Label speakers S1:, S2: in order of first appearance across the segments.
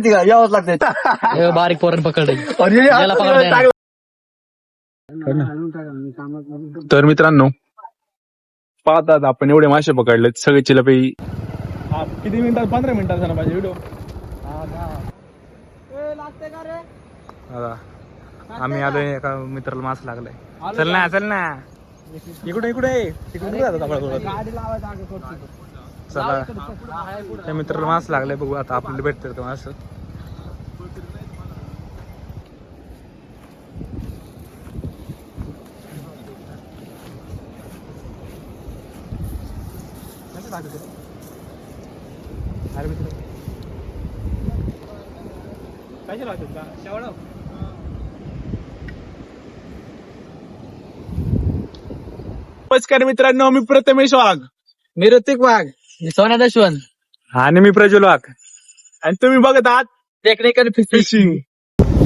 S1: करते का यावंच लागतंय.
S2: बारीक पोरण पकडले.
S3: तर मित्रांनो पाहतात आपण एवढे मासे पकडलेत सगळे चिलपी. किती मिनिटात? 15 मिनिटात झाला पाहिजे व्हिडिओ. आम्ही आलोय एका मित्राला मास लागलाय. चल ना चल ना इकडे इकडे तिकडे चला त्या मित्राला मास लागलाय. बघू आता आपल्याला भेटतं का मास. नमस्कार मित्रांनो, मी प्रथमेश वाघ.
S2: मी ऋतिक वाघ. मी सोन्या दशवंत.
S3: आणि मी प्रज्वल वाघ. आणि तुम्ही बघत आहात
S2: टेक्निकल
S3: फिशिंग.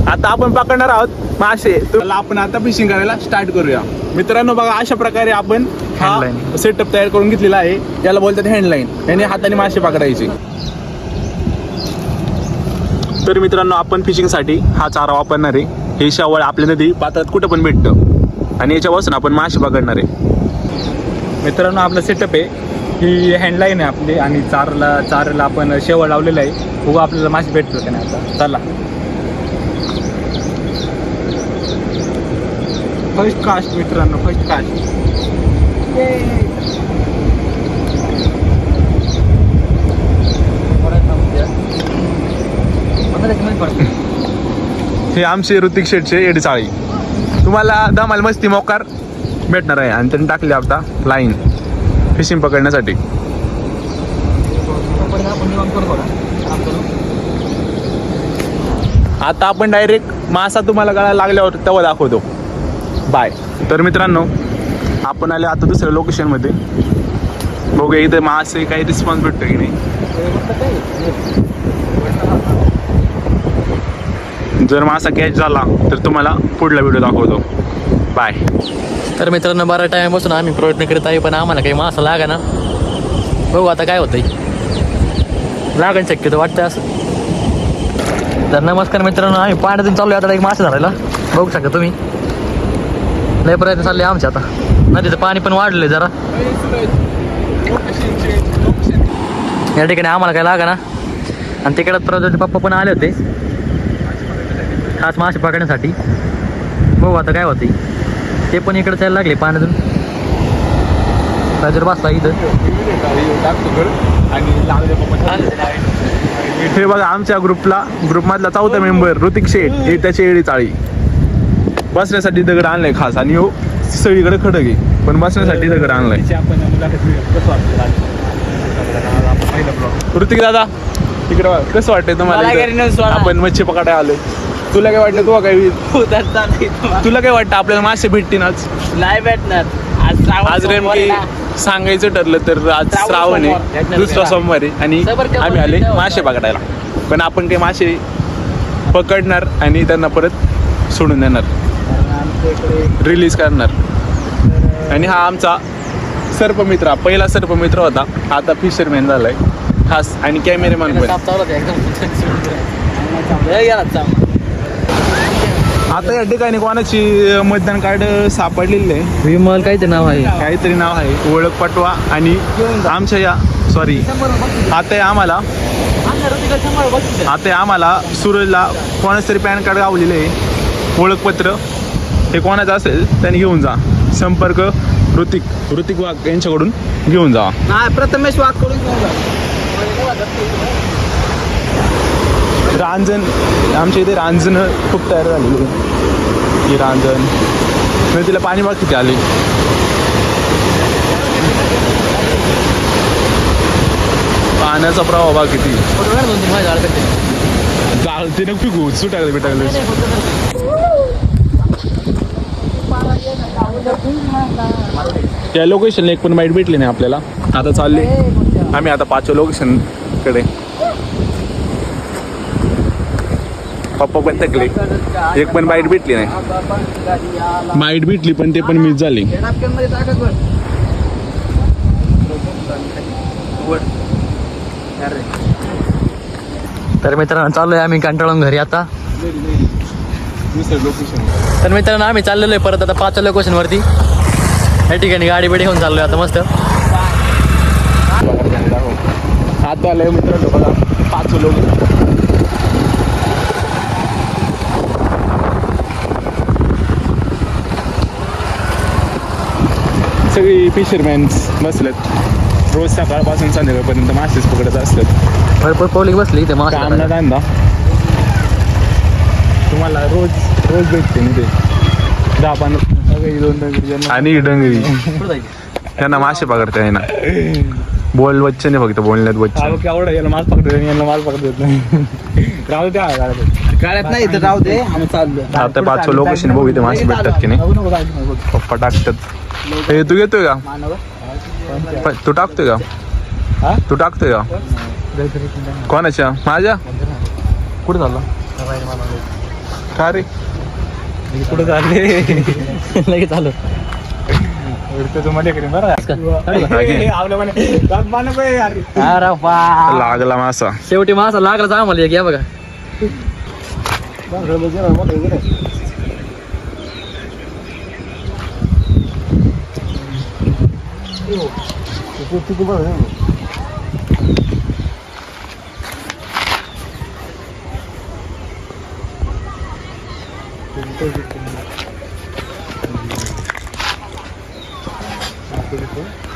S3: आता आपण पकडणार आहोत मासे. तर आपण आता फिशिंग करायला स्टार्ट करूया. मित्रांनो बघा, अशा प्रकारे आपण हा सेटअप तयार करून घेतलेला आहे. याला बोलतात हँडलाईन. याने हाताने मासे पकडायचे. तर मित्रांनो आपण फिशिंग साठी हा चारा वापरणार आहे. हे शावळ आपल्या नदी पात्रात कुठं पण भेटतं आणि याच्यापासून आपण मासे पकडणार आहे. मित्रांनो आपलं सेटअप आहे. ही हँडलाईन आहे आपली आणि चाराला आपण शेवळ लावलेलं आहे. बघू आपल्याला मासे भेटतो का नाही. आता चला. फर्स्ट कास्ट मित्रांनो, फर्स्ट कास्ट. हे आमचे ऋतिक शेटचे एडी चाळी. तुम्हाला दमाल मस्ती मोकार भेटणार आहे. आणि त्यांनी टाकले आता लाईन फिशिंग पकडण्यासाठी. आता आपण डायरेक्ट मासा तुम्हाला गळायला लागल्यावर तेव्हा दाखवतो. बाय. तर मित्रांनो आपण आले आता दुसऱ्या लोकेशन मध्ये. बघूया इथे मासे काही रिस्पॉन्स भेटतो की नाही. जर मासा कॅच झाला तर तुम्हाला पुढला व्हिडिओ दाखवतो. बाय.
S2: तर मित्रांनो बरा टाइम बसून आम्ही प्रयत्न करत आहे पण आम्हाला काही मासा लागा ना. बघू आता काय होतंय. लागण शक्यतो वाटतं असं. तर नमस्कार मित्रांनो, आम्ही पाण्यातून चालू आता एक मासे धरायला. बघू शकता तुम्ही लय प्रयत्न चालले आमचे. आता नदीचं पाणी पण वाढलंय जरा. या ठिकाणी आम्हाला काय लागा ना. आणि तिकडे प्रज्वलचे पप्पा पण आले होते खास मासे पकडण्यासाठी. बघू आता काय होते. ते पण इकडे जायला लागले पाण्यातून. जर बसला इथं.
S3: हे बघा आमच्या ग्रुपमधला चौथा मेंबर ऋतिक शेठ. हे त्याची एडी चाळी. बसण्यासाठी दगड आणलाय खास. आणि हो सगळीकडे खडक आहे पण बसण्यासाठी दगड आणलाय. ऋतिक दादा तिकडे कसं वाटतंय तुम्हाला? आपण मच्छी पकडायला आलोय. तुला काय वाटतं? तुला काय वाटतं आपल्याला मासे भेटतीलच?
S2: नाही भेटणार.
S3: आज नेमकी सांगायचं ठरलं तर आज श्रावण आहे, दुसरा सोमवारी. आणि आम्ही आले मासे पकडायला. पण आपण काही मासे पकडणार आणि त्यांना परत सोडून देणार, रिलीज करणार. आणि हा आमचा सर्पमित्र, पहिला सर्पमित्र होता. आता फिशरमॅन झालाय खास. आणि कॅमेरामॅन पण. आता या ठिकाणी कोणाची मतदान कार्ड सापडलेलं आहे.
S2: विमल काहीतरी नाव आहे.
S3: काहीतरी नाव आहे. ओळख पटवा. आणि आमच्या या सॉरी आता आम्हाला सूरजला कोणाच तरी पॅन कार्ड गावलेलं आहे. ओळखपत्र हे कोणाचं असेल त्यांनी घेऊन जा. संपर्क ऋतिक वाघ यांच्याकडून घेऊन जा.
S2: प्रथमेश वाघ कडून घेऊन जा.
S3: रांजण आमच्या इथे रांजण खूप तयार झालेली आहे. ही रांजण म्हणजे तिला पाणी बघ किती आले. पाण्याचा प्रवाह बघा किती. जाळते नको पिकू सुटायला भेटायला. त्या लोकेशनला एक पण बाईट भेटली नाही आपल्याला. आता चालले आम्ही आता 5व्या लोकेशन कडे. पप्पा पण थकले. एक पण बाईट भेटली नाही. बाईट भेटली पण ते पण मिस झाली.
S2: तर मित्रांनो चाललोय आम्ही कंटाळून घरी आता.
S3: दुसरं लोकेशन.
S2: तर मित्रांनो आम्ही चाललेलो आहे परत आता 5 लोकेशन वरती. या ठिकाणी गाडी बिडी घेऊन चाललोय आता मस्त.
S3: आता आलंय मित्रांनो बघा 5 लोक. सगळी फिशरमॅन्स बसलेत. रोज सकाळपासून संध्याकाळपर्यंत मासेच पकडत असतात.
S2: भरपूर पब्लिक बसली इथे मासे
S3: काम ना धंदा तुम्हाला रोज रोज भेटते ना ते 10-15 आणि डंगरी त्यांना मासे पकडता येईना. बोल बच्चे नाही फक्त बोलण्यात बच्चे.
S1: केवढा याला माल पकडतो याला माल पकडत नाही. राहू द्या गाड्यात नाही तर राहू दे आम्ही चाललो.
S3: आता 5 लोकेशन बघू इथे मासे भेटतात की नाही. पप्पा टाकतात. हे तू घेतोय का? तू टाकतोय का? तू टाकतोय का? कोणाच्या? माझ्या? कुठे चालला? का रे
S2: कुठे चालले लगेच आलो.
S3: लागला मासा.
S2: शेवटी मासा लागलाच आम्हाला एक. या बघा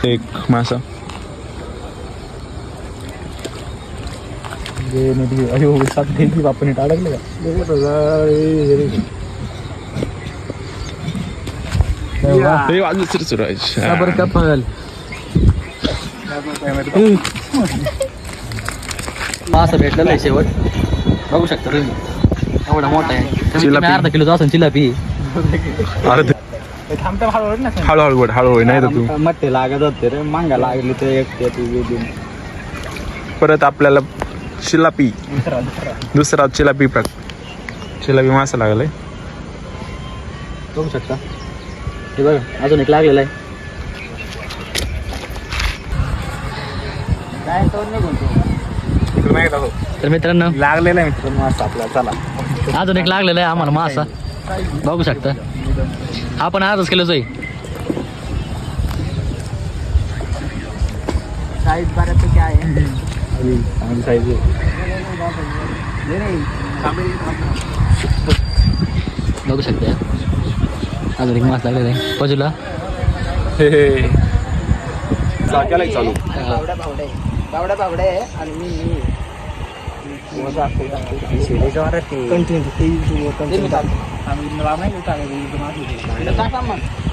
S3: एक मासा.
S1: आपण अडकले का
S2: बरं का पण मासा भेटलेला आहे शेवट. बघू शकता तुम्ही एवढा मोठा आहे. कमीत कमी अर्धा किलोचा असेल चिलापी.
S3: हळूहळू नाही तर तू
S1: मट्टे लागत होते रे. मांगा लागली तर एक
S3: परत आपल्याला चिलापी दुसरा चिलापी मासा लागलाय.
S2: बघू शकता हे बघा अजून एक लागलेला आहे. तर मित्रांनो
S1: लागलेला आहे मित्रांनो मासा आपला. चला
S2: अजून एक लागलेला आहे आम्हाला मासा. बघू शकता हा पण आजच किलोच आहे.
S1: साईज बऱ्यापैकी आहे. साईज
S2: बघू शकता अजून एक मासा लागलेला आहे बाजूला.
S3: चालू
S1: बावडा आहे आणि मी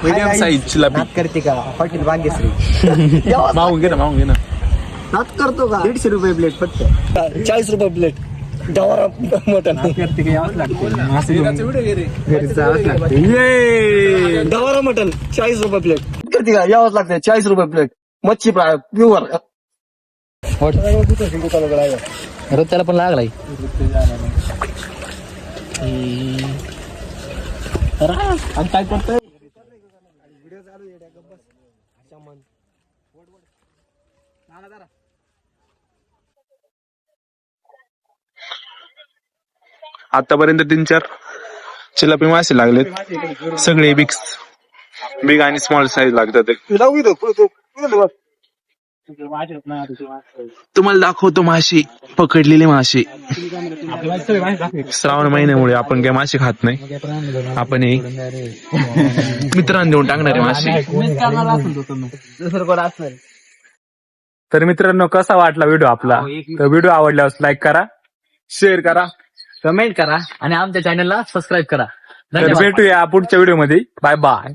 S3: मीडियम साईज चिलापी
S1: करते का हॉटेल भाग्यश्री.
S3: मागून घे ना.
S1: नात करतो का? 150 रुपये प्लेट फक्त. 40 रुपये प्लेट. डवरा मटन करते का? यावंच लागते. डवरा मटन 40 रुपये प्लेट करते का? यावंच लागते. 40 रुपये प्लेट. मच्छी प्युअर.
S2: त्याला पण लागलाय.
S1: आणि काय करतोय?
S3: आतापर्यंत 3-4 चिलापी मासे लागलेत. सगळे बिग आणि स्मॉल साईज लागतात. तुम्हाला दाखवतो मासे, पकडलेले मासे. श्रावण महिन्यामुळे आपण काय मासे खात नाही. आपण मित्रांना देऊन टाकणारे मासे.
S1: तर मित्रांनो कसा वाटला व्हिडिओ आपला? तर व्हिडिओ आवडल्यास लाईक करा, शेअर करा,
S2: कमेंट करा आणि आमच्या चॅनलला सबस्क्राईब करा.
S1: तर भेटूया पुढच्या व्हिडिओ मध्ये. Bye bye.